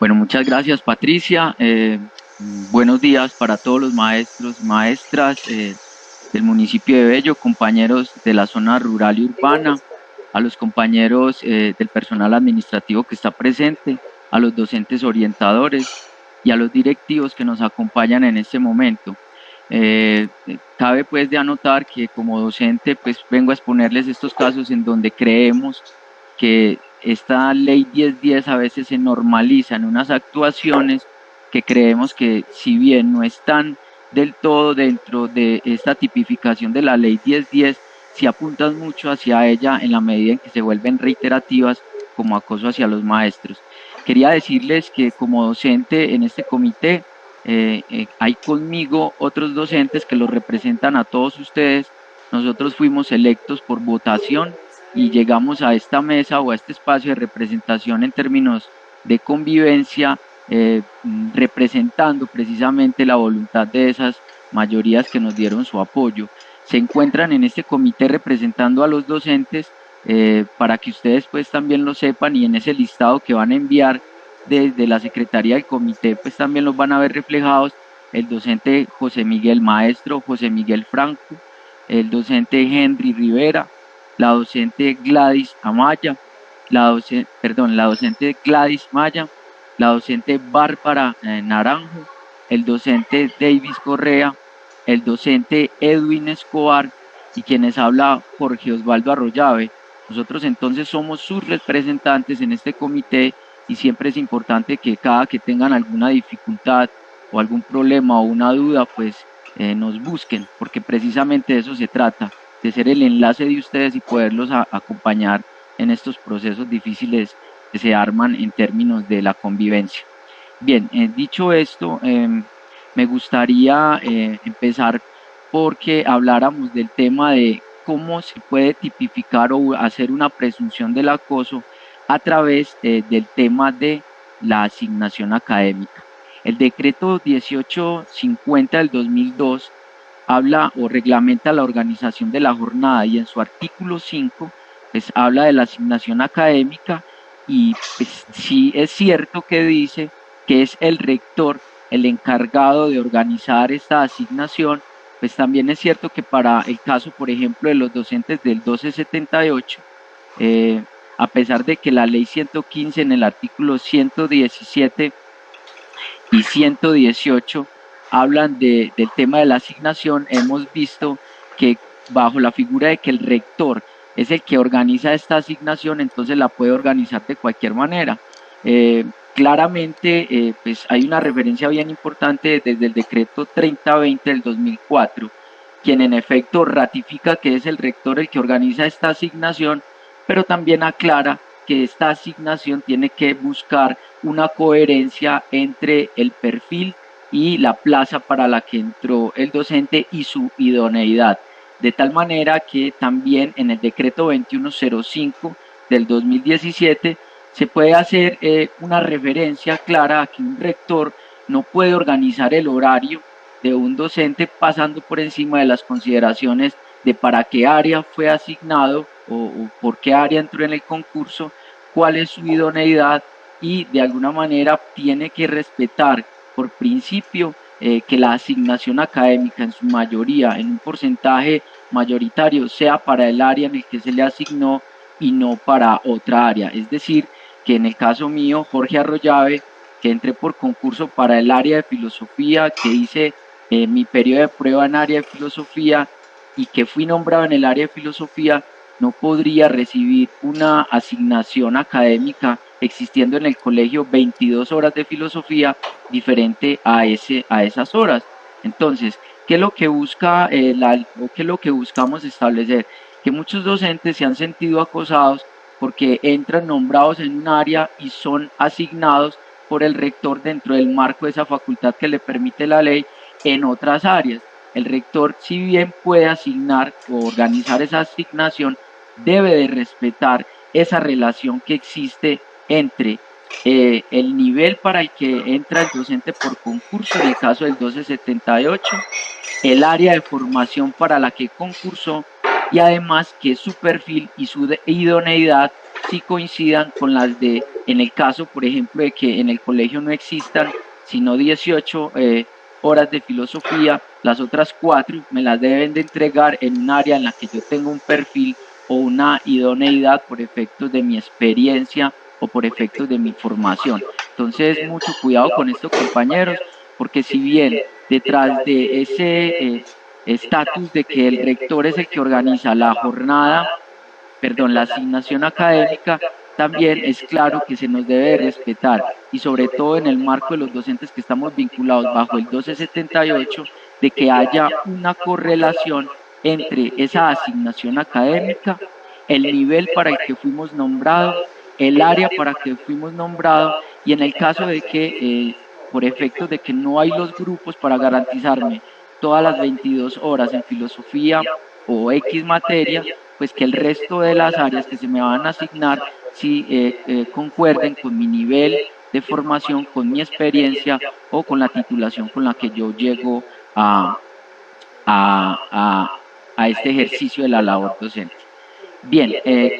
Bueno, muchas gracias, Patricia. Buenos días para todos los maestros, maestras del municipio de Bello, compañeros de la zona rural y urbana, a los compañeros del personal administrativo que está presente, a los docentes orientadores y a los directivos que nos acompañan en este momento. Cabe pues de anotar que como docente pues vengo a exponerles estos casos en donde creemos que esta ley 1010 a veces se normaliza en unas actuaciones que creemos que si bien no están del todo dentro de esta tipificación de la ley 1010, sí apuntan mucho hacia ella en la medida en que se vuelven reiterativas como acoso hacia los maestros. Quería decirles que como docente en este comité hay conmigo otros docentes que los representan a todos ustedes. Nosotros fuimos electos por votación y llegamos a esta mesa o a este espacio de representación en términos de convivencia, representando precisamente la voluntad de esas mayorías que nos dieron su apoyo. Se encuentran en este comité representando a los docentes para que ustedes pues también lo sepan, y en ese listado que van a enviar desde la Secretaría del Comité pues también los van a ver reflejados el docente José Miguel, maestro José Miguel Franco, el docente Henry Rivera, la docente Gladys Amaya, la docente Gladys Maya, la docente Bárbara Naranjo, el docente Davis Correa, el docente Edwin Escobar y quienes habla Jorge Osvaldo Arroyave. Nosotros entonces somos sus representantes en este comité y siempre es importante que cada que tengan alguna dificultad o algún problema o una duda, pues nos busquen, porque precisamente de eso se trata, de ser el enlace de ustedes y poderlos acompañar en estos procesos difíciles que se arman en términos de la convivencia. Bien, dicho esto, me gustaría empezar porque habláramos del tema de cómo se puede tipificar o hacer una presunción del acoso a través del tema de la asignación académica. El decreto 1850 del 2002 habla o reglamenta la organización de la jornada y en su artículo 5 pues habla de la asignación académica y pues, sí es cierto que dice que es el rector el encargado de organizar esta asignación. Pues también es cierto que para el caso, por ejemplo, de los docentes del 1278, a pesar de que la ley 115 en el artículo 117 y 118 hablan del tema de la asignación, hemos visto que bajo la figura de que el rector es el que organiza esta asignación, entonces la puede organizar de cualquier manera. Claramente, pues hay una referencia bien importante desde el decreto 3020 del 2004, quien en efecto ratifica que es el rector el que organiza esta asignación, pero también aclara que esta asignación tiene que buscar una coherencia entre el perfil y la plaza para la que entró el docente y su idoneidad. De tal manera que también en el decreto 2105 del 2017 se puede hacer una referencia clara a que un rector no puede organizar el horario de un docente pasando por encima de las consideraciones de para qué área fue asignado o por qué área entró en el concurso, cuál es su idoneidad, y de alguna manera tiene que respetar por principio que la asignación académica en su mayoría, en un porcentaje mayoritario, sea para el área en el que se le asignó y no para otra área. Es decir, que en el caso mío, Jorge Arroyave, que entré por concurso para el área de filosofía, que hice mi periodo de prueba en área de filosofía y que fui nombrado en el área de filosofía, no podría recibir una asignación académica existiendo en el colegio 22 horas de filosofía diferente a esas horas. Entonces, ¿qué es lo que busca qué es lo que buscamos establecer? Que muchos docentes se han sentido acosados porque entran nombrados en un área y son asignados por el rector dentro del marco de esa facultad que le permite la ley en otras áreas. El rector, si bien puede asignar o organizar esa asignación, debe de respetar esa relación que existe entre el nivel para el que entra el docente por concurso, en el caso del 1278, el área de formación para la que concursó y además que su perfil y su idoneidad sí coincidan con las de En el caso, por ejemplo, de que en el colegio no existan sino 18 horas de filosofía, las otras 4 me las deben de entregar en un área en la que yo tengo un perfil o una idoneidad por efectos de mi experiencia o por efectos de mi formación. Entonces, mucho cuidado con esto, compañeros, porque si bien detrás de ese estatus de que el rector es el que organiza la jornada, perdón, la asignación académica, también es claro que se nos debe respetar y sobre todo en el marco de los docentes que estamos vinculados bajo el 1278, de que haya una correlación entre esa asignación académica, el nivel para el que fuimos nombrados, el área para que fuimos nombrados y en el caso de que, por efectos de que no hay los grupos para garantizarme todas las 22 horas en filosofía o X materia, pues que el resto de las áreas que se me van a asignar sí concuerden con mi nivel de formación, con mi experiencia o con la titulación con la que yo llego a, a, a, a este ejercicio de la labor docente. Bien,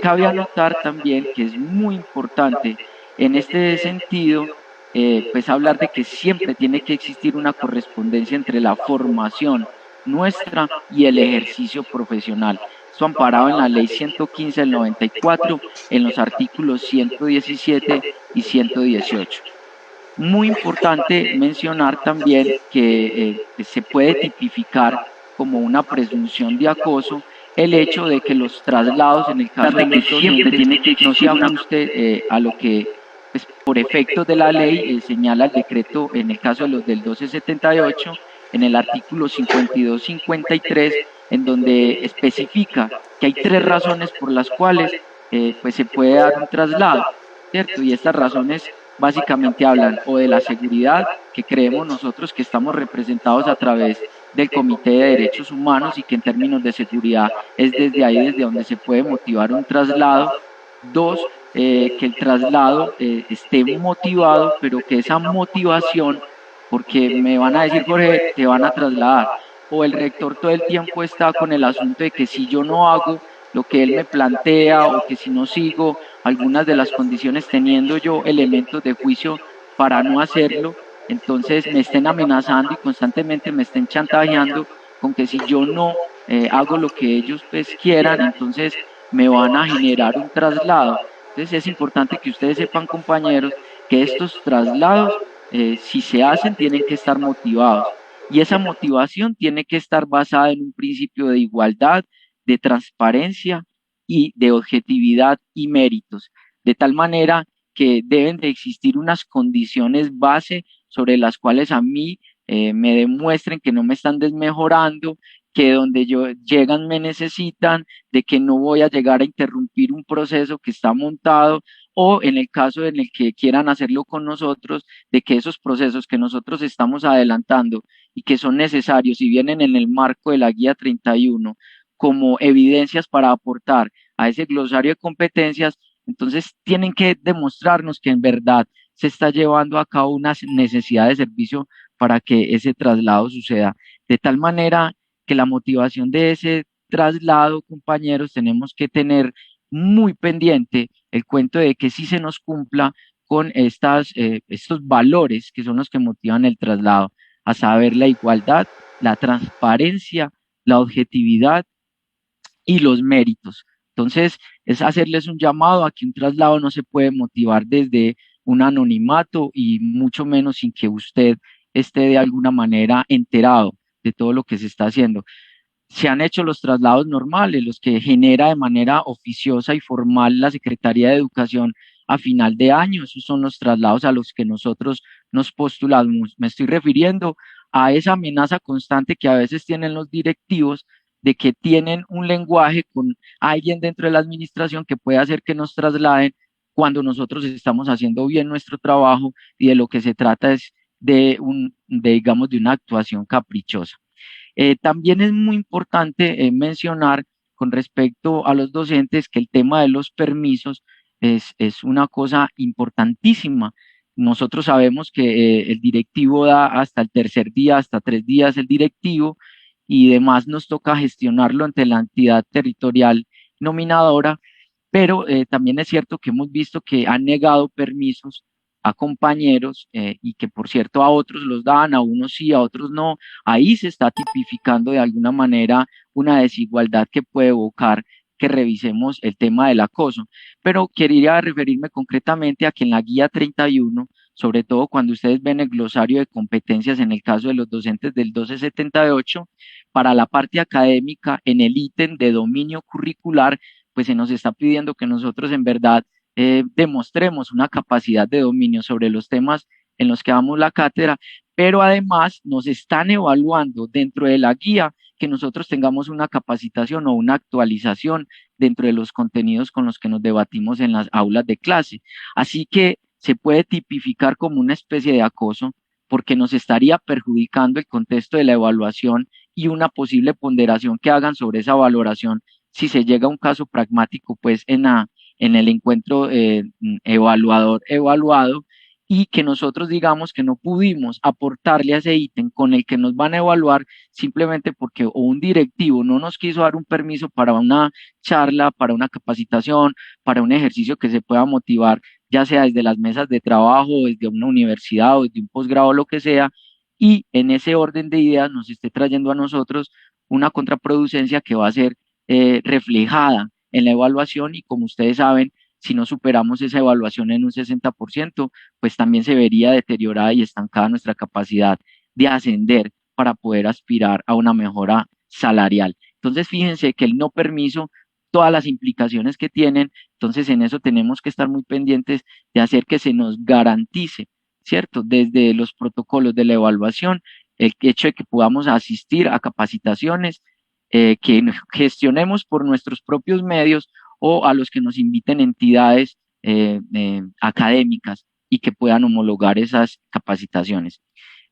cabe anotar también que es muy importante en este sentido, pues hablar de que siempre tiene que existir una correspondencia entre la formación nuestra y el ejercicio profesional. Esto amparado en la ley 115 del 94, en los artículos 117 y 118. Muy importante mencionar también que se puede tipificar como una presunción de acoso el hecho de que los traslados en el caso de los docentes no se ajuste a lo que pues, por efectos de la ley señala el decreto en el caso de los del 1278 en el artículo 52-53 en donde especifica que hay 3 razones por las cuales pues se puede dar un traslado, ¿cierto? Y estas razones básicamente hablan o de la seguridad que creemos nosotros que estamos representados a través del Comité de Derechos Humanos y que en términos de seguridad es desde ahí desde donde se puede motivar un traslado. Dos, que el traslado esté motivado, pero que esa motivación, porque me van a decir, Jorge, te van a trasladar, o el rector todo el tiempo está con el asunto de que si yo no hago lo que él me plantea o que si no sigo algunas de las condiciones teniendo yo elementos de juicio para no hacerlo, entonces me estén amenazando y constantemente me estén chantajeando con que si yo no hago lo que ellos pues quieran, entonces me van a generar un traslado. Entonces es importante que ustedes sepan, compañeros, que estos traslados, si se hacen, tienen que estar motivados. Y esa motivación tiene que estar basada en un principio de igualdad, de transparencia y de objetividad y méritos, de tal manera que deben de existir unas condiciones base sobre las cuales a mí me demuestren que no me están desmejorando, que donde yo llegan me necesitan, de que no voy a llegar a interrumpir un proceso que está montado o en el caso en el que quieran hacerlo con nosotros, de que esos procesos que nosotros estamos adelantando y que son necesarios y vienen en el marco de la guía 31 como evidencias para aportar a ese glosario de competencias, entonces tienen que demostrarnos que en verdad se está llevando a cabo una necesidad de servicio para que ese traslado suceda. De tal manera que la motivación de ese traslado, compañeros, tenemos que tener muy pendiente el cuento de que sí se nos cumpla con estos valores que son los que motivan el traslado, a saber, la igualdad, la transparencia, la objetividad y los méritos. Entonces, es hacerles un llamado a que un traslado no se puede motivar desde un anonimato y mucho menos sin que usted esté de alguna manera enterado de todo lo que se está haciendo. Se han hecho los traslados normales, los que genera de manera oficiosa y formal la Secretaría de Educación a final de año. Esos son los traslados a los que nosotros nos postulamos. Me estoy refiriendo a esa amenaza constante que a veces tienen los directivos de que tienen un lenguaje con alguien dentro de la administración que puede hacer que nos trasladen cuando nosotros estamos haciendo bien nuestro trabajo y de lo que se trata es digamos, de una actuación caprichosa. También es muy importante mencionar con respecto a los docentes que el tema de los permisos es una cosa importantísima. Nosotros sabemos que el directivo da hasta el tercer día, hasta 3 días el directivo y demás nos toca gestionarlo ante la entidad territorial nominadora pero también es cierto que hemos visto que han negado permisos a compañeros y que por cierto a otros los dan, a unos sí, a otros no. Ahí se está tipificando de alguna manera una desigualdad que puede evocar que revisemos el tema del acoso. Pero quería referirme concretamente a que en la guía 31, sobre todo cuando ustedes ven el glosario de competencias en el caso de los docentes del 1278, para la parte académica, en el ítem de dominio curricular, pues se nos está pidiendo que nosotros en verdad demostremos una capacidad de dominio sobre los temas en los que damos la cátedra, pero además nos están evaluando dentro de la guía que nosotros tengamos una capacitación o una actualización dentro de los contenidos con los que nos debatimos en las aulas de clase. Así que se puede tipificar como una especie de acoso porque nos estaría perjudicando el contexto de la evaluación y una posible ponderación que hagan sobre esa valoración si se llega a un caso pragmático, pues en el encuentro evaluado y que nosotros digamos que no pudimos aportarle a ese ítem con el que nos van a evaluar simplemente porque o un directivo no nos quiso dar un permiso para una charla, para una capacitación, para un ejercicio que se pueda motivar, ya sea desde las mesas de trabajo, desde una universidad o desde un posgrado, lo que sea, y en ese orden de ideas nos esté trayendo a nosotros una contraproducencia que va a ser reflejada en la evaluación y como ustedes saben, si no superamos esa evaluación en un 60%, pues también se vería deteriorada y estancada nuestra capacidad de ascender para poder aspirar a una mejora salarial. Entonces, fíjense que el no permiso, todas las implicaciones que tienen, entonces en eso tenemos que estar muy pendientes de hacer que se nos garantice, ¿cierto? Desde los protocolos de la evaluación, el hecho de que podamos asistir a capacitaciones, que gestionemos por nuestros propios medios o a los que nos inviten entidades académicas y que puedan homologar esas capacitaciones.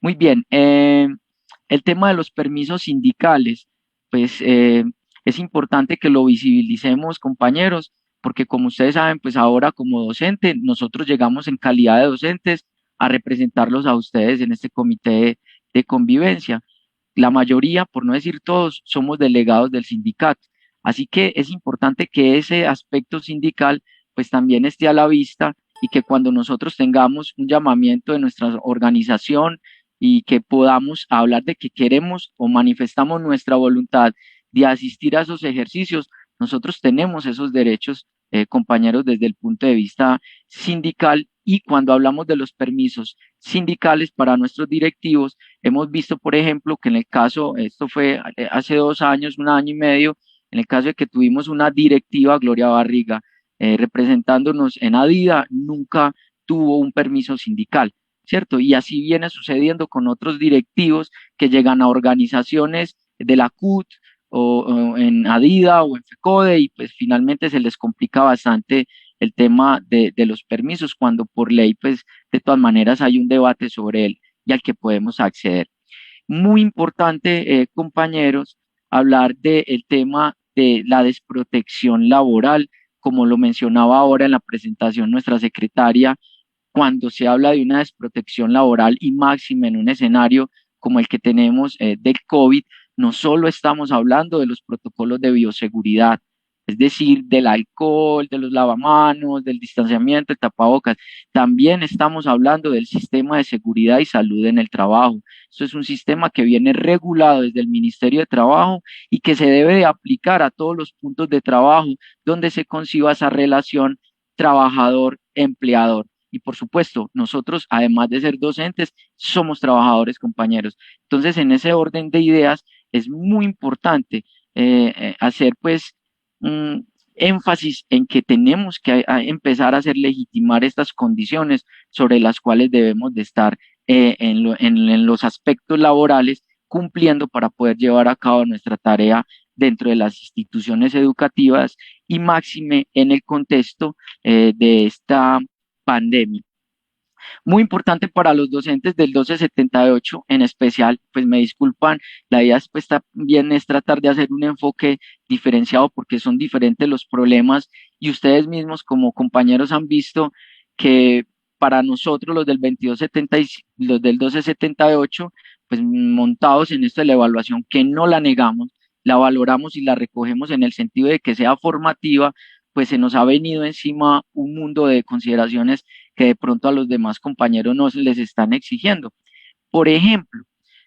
Muy bien, el tema de los permisos sindicales, pues es importante que lo visibilicemos, compañeros, porque como ustedes saben, pues ahora como docente, nosotros llegamos en calidad de docentes a representarlos a ustedes en este comité de convivencia. La mayoría, por no decir todos, somos delegados del sindicato. Así que es importante que ese aspecto sindical pues también esté a la vista y que cuando nosotros tengamos un llamamiento de nuestra organización y que podamos hablar de que queremos o manifestamos nuestra voluntad de asistir a esos ejercicios, nosotros tenemos esos derechos, compañeros, desde el punto de vista sindical y cuando hablamos de los permisos sindicales para nuestros directivos, hemos visto, por ejemplo, que en el caso, esto fue hace 2 años, un año y medio, en el caso de que tuvimos una directiva, Gloria Barriga, representándonos en Adida, nunca tuvo un permiso sindical, ¿cierto? Y así viene sucediendo con otros directivos que llegan a organizaciones de la CUT o en Adida o en FECODE y pues finalmente se les complica bastante el tema de los permisos cuando por ley pues de todas maneras hay un debate sobre él y al que podemos acceder. Muy importante, compañeros, hablar del tema de la desprotección laboral, como lo mencionaba ahora en la presentación nuestra secretaria, cuando se habla de una desprotección laboral y máxima en un escenario como el que tenemos del COVID, no solo estamos hablando de los protocolos de bioseguridad, es decir, del alcohol, de los lavamanos, del distanciamiento, el tapabocas, también estamos hablando del sistema de seguridad y salud en el trabajo. Esto es un sistema que viene regulado desde el Ministerio de Trabajo y que se debe de aplicar a todos los puntos de trabajo donde se conciba esa relación trabajador-empleador. Y por supuesto, nosotros, además de ser docentes, somos trabajadores, compañeros. Entonces, en ese orden de ideas, es muy importante hacer pues énfasis en que tenemos que empezar a hacer legitimar estas condiciones sobre las cuales debemos de estar en los aspectos laborales cumpliendo para poder llevar a cabo nuestra tarea dentro de las instituciones educativas y máxime en el contexto de esta pandemia. Muy importante para los docentes del 1278 en especial, pues me disculpan, la idea pues también es tratar de hacer un enfoque diferenciado porque son diferentes los problemas y ustedes mismos como compañeros han visto que para nosotros los del 2270 y los del 1278, pues montados en esto de la evaluación, que no la negamos, la valoramos y la recogemos en el sentido de que sea formativa, pues se nos ha venido encima un mundo de consideraciones que de pronto a los demás compañeros no se les están exigiendo. Por ejemplo,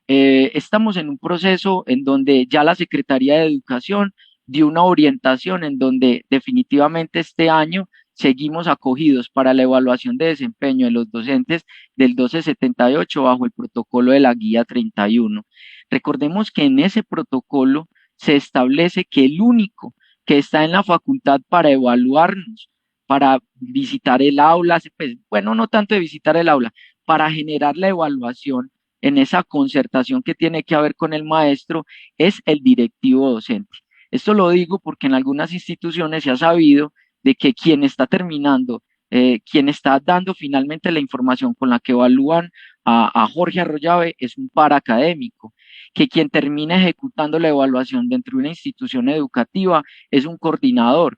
estamos en un proceso en donde ya la Secretaría de Educación dio una orientación en donde definitivamente este año seguimos acogidos para la evaluación de desempeño de los docentes del 1278 bajo el protocolo de la guía 31. Recordemos que en ese protocolo se establece que el único que está en la facultad para evaluarnos, para visitar el aula, pues, bueno, no tanto de visitar el aula, para generar la evaluación en esa concertación que tiene que haber con el maestro, es el directivo docente. Esto lo digo porque en algunas instituciones se ha sabido de que quien está terminando, quien está dando finalmente la información con la que evalúan a Jorge Arroyave es un paracadémico, que quien termina ejecutando la evaluación dentro de una institución educativa es un coordinador.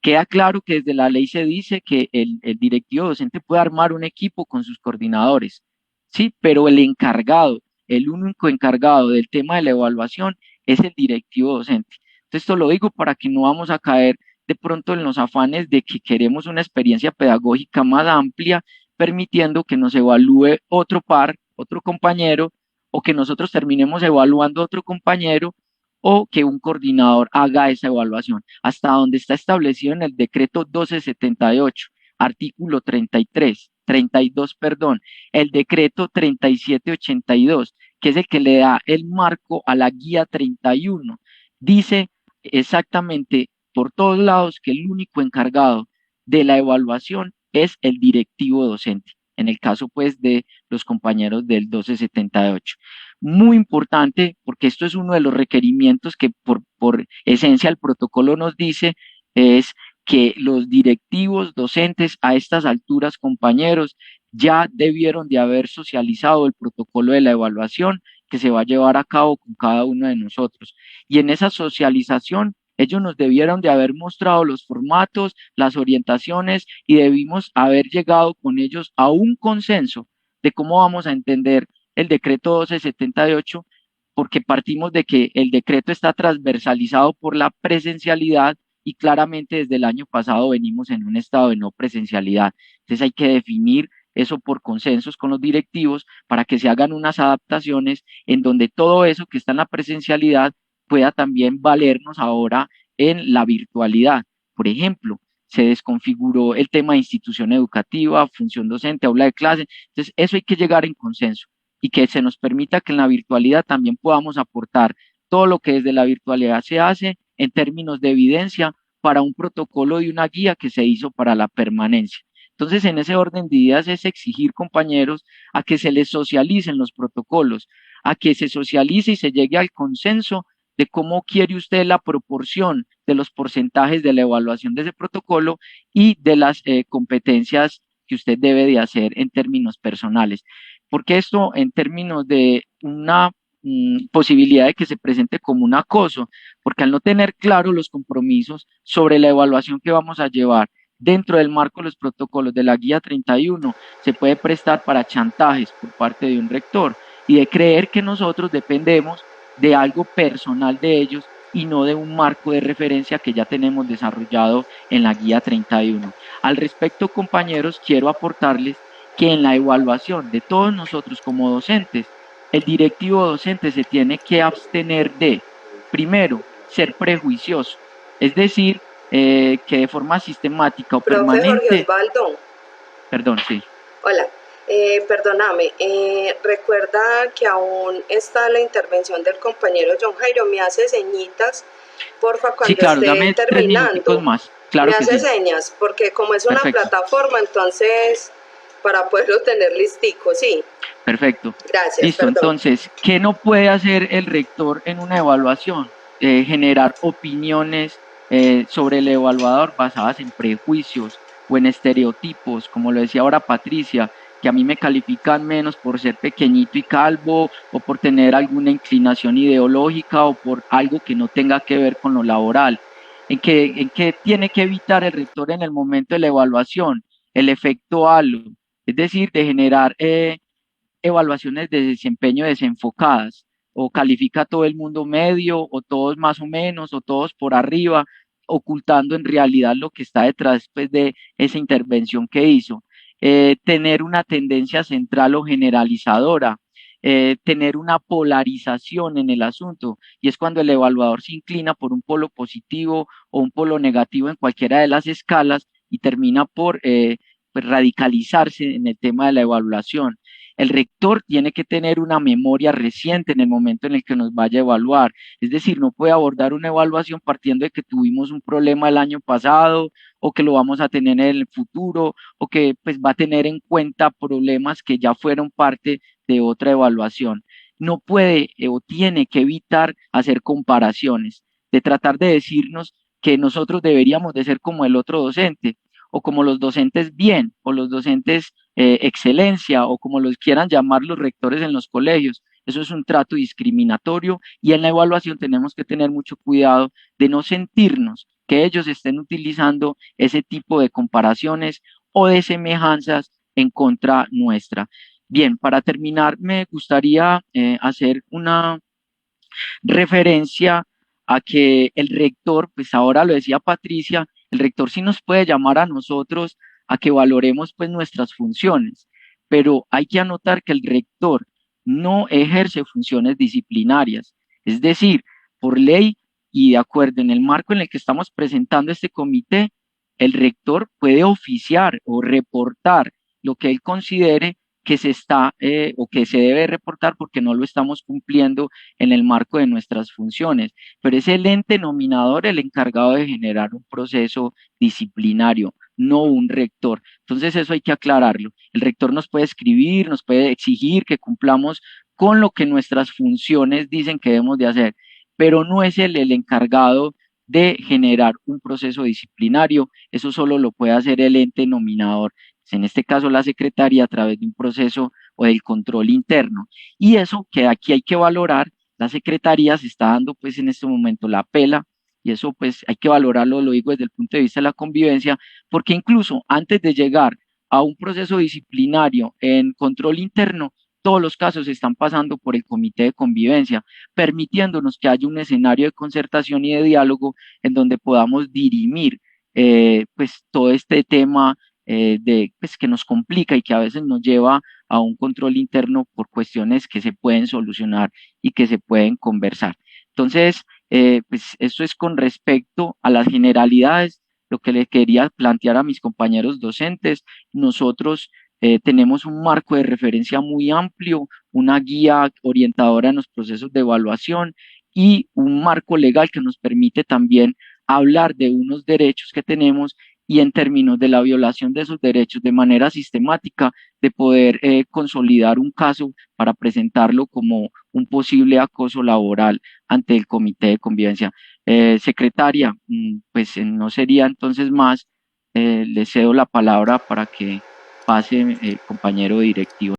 Queda claro que desde la ley se dice que el directivo docente puede armar un equipo con sus coordinadores, sí, pero el encargado, el único encargado del tema de la evaluación es el directivo docente. Entonces, esto lo digo para que no vamos a caer de pronto en los afanes de que queremos una experiencia pedagógica más amplia, permitiendo que nos evalúe otro par, otro compañero, o que nosotros terminemos evaluando a otro compañero o que un coordinador haga esa evaluación, hasta donde está establecido en el decreto 1278, artículo 33, 32, perdón, el decreto 3782, que es el que le da el marco a la guía 31. Dice exactamente por todos lados que el único encargado de la evaluación es el directivo docente, en el caso pues de los compañeros del 1278. Muy importante, porque esto es uno de los requerimientos que por esencia el protocolo nos dice, es que los directivos docentes a estas alturas, compañeros, ya debieron de haber socializado el protocolo de la evaluación que se va a llevar a cabo con cada uno de nosotros. Y en esa socialización, ellos nos debieron de haber mostrado los formatos, las orientaciones y debimos haber llegado con ellos a un consenso de cómo vamos a entender el decreto 1278, porque partimos de que el decreto está transversalizado por la presencialidad y claramente desde el año pasado venimos en un estado de no presencialidad. Entonces hay que definir eso por consensos con los directivos para que se hagan unas adaptaciones en donde todo eso que está en la presencialidad pueda también valernos ahora en la virtualidad. Por ejemplo, se desconfiguró el tema de institución educativa, función docente, aula de clase. Entonces, eso hay que llegar en consenso y que se nos permita que en la virtualidad también podamos aportar todo lo que desde la virtualidad se hace en términos de evidencia para un protocolo y una guía que se hizo para la permanencia. Entonces, en ese orden de ideas es exigir, compañeros, a que se les socialicen los protocolos, a que se socialice y se llegue al consenso de cómo quiere usted la proporción de los porcentajes de la evaluación de ese protocolo y de las competencias que usted debe de hacer en términos personales. Porque esto en términos de una posibilidad de que se presente como un acoso, porque al no tener claro los compromisos sobre la evaluación que vamos a llevar dentro del marco de los protocolos de la guía 31, se puede prestar para chantajes por parte de un rector y de creer que nosotros dependemos de algo personal de ellos y no de un marco de referencia que ya tenemos desarrollado en la guía 31. Al respecto, compañeros, quiero aportarles que en la evaluación de todos nosotros como docentes, el directivo docente se tiene que abstener de, primero, ser prejuicioso, es decir, que de forma sistemática o Profe Jorge permanente, Osvaldo, perdón, sí, hola. Perdóname, recuerda que aún está la intervención del compañero John Jairo. Me hace señitas, porfa, sí, cuando claro, esté dame 3 minuticos terminando. más, Me claro que hace sí, señas, porque como es una perfecto, plataforma, entonces, para poderlo tener listico, sí. perfecto. Gracias, Listo, perdón. entonces, ¿qué no puede hacer el rector en una evaluación? Generar opiniones sobre el evaluador basadas en prejuicios o en estereotipos, como lo decía ahora Patricia, que a mí me califican menos por ser pequeñito y calvo o por tener alguna inclinación ideológica o por algo que no tenga que ver con lo laboral. ¿En qué tiene que evitar el rector en el momento de la evaluación? El efecto halo, es decir, de generar evaluaciones de desempeño desenfocadas, o califica a todo el mundo medio, o todos más o menos, o todos por arriba, ocultando en realidad lo que está detrás pues, de esa intervención que hizo. Tener una tendencia central o generalizadora, tener una polarización en el asunto, y es cuando el evaluador se inclina por un polo positivo o un polo negativo en cualquiera de las escalas y termina por pues, radicalizarse en el tema de la evaluación. El rector tiene que tener una memoria reciente en el momento en el que nos vaya a evaluar, es decir, no puede abordar una evaluación partiendo de que tuvimos un problema el año pasado o que lo vamos a tener en el futuro o que pues va a tener en cuenta problemas que ya fueron parte de otra evaluación. No puede o tiene que evitar hacer comparaciones, de tratar de decirnos que nosotros deberíamos de ser como el otro docente o como los docentes bien o los docentes excelencia o como los quieran llamar los rectores en los colegios. Eso es un trato discriminatorio y en la evaluación tenemos que tener mucho cuidado de no sentirnos que ellos estén utilizando ese tipo de comparaciones o de semejanzas en contra nuestra. Bien, para terminar, me gustaría hacer una referencia a que el rector, pues ahora lo decía Patricia, el rector sí nos puede llamar a nosotros a que valoremos pues nuestras funciones, pero hay que anotar que el rector no ejerce funciones disciplinarias, es decir, por ley y de acuerdo en el marco en el que estamos presentando este comité, el rector puede oficiar o reportar lo que él considere que se está o que se debe reportar porque no lo estamos cumpliendo en el marco de nuestras funciones, pero es el ente nominador el encargado de generar un proceso disciplinario, no un rector. Entonces eso hay que aclararlo. El rector nos puede escribir, nos puede exigir que cumplamos con lo que nuestras funciones dicen que debemos de hacer, pero no es el encargado de generar un proceso disciplinario, eso solo lo puede hacer el ente nominador, en este caso la secretaria a través de un proceso o del control interno. Y eso que aquí hay que valorar, la secretaría se está dando pues en este momento la pela y eso pues hay que valorarlo, lo digo desde el punto de vista de la convivencia, porque incluso antes de llegar a un proceso disciplinario en control interno, todos los casos están pasando por el comité de convivencia, permitiéndonos que haya un escenario de concertación y de diálogo en donde podamos dirimir pues todo este tema pues, que nos complica y que a veces nos lleva a un control interno por cuestiones que se pueden solucionar y que se pueden conversar. Entonces, pues eso es con respecto a las generalidades, lo que le quería plantear a mis compañeros docentes. Nosotros tenemos un marco de referencia muy amplio, una guía orientadora en los procesos de evaluación y un marco legal que nos permite también hablar de unos derechos que tenemos y en términos de la violación de esos derechos de manera sistemática, de poder consolidar un caso para presentarlo como un posible acoso laboral ante el comité de convivencia. Secretaria, pues no sería entonces más, le cedo la palabra para que pase el compañero directivo.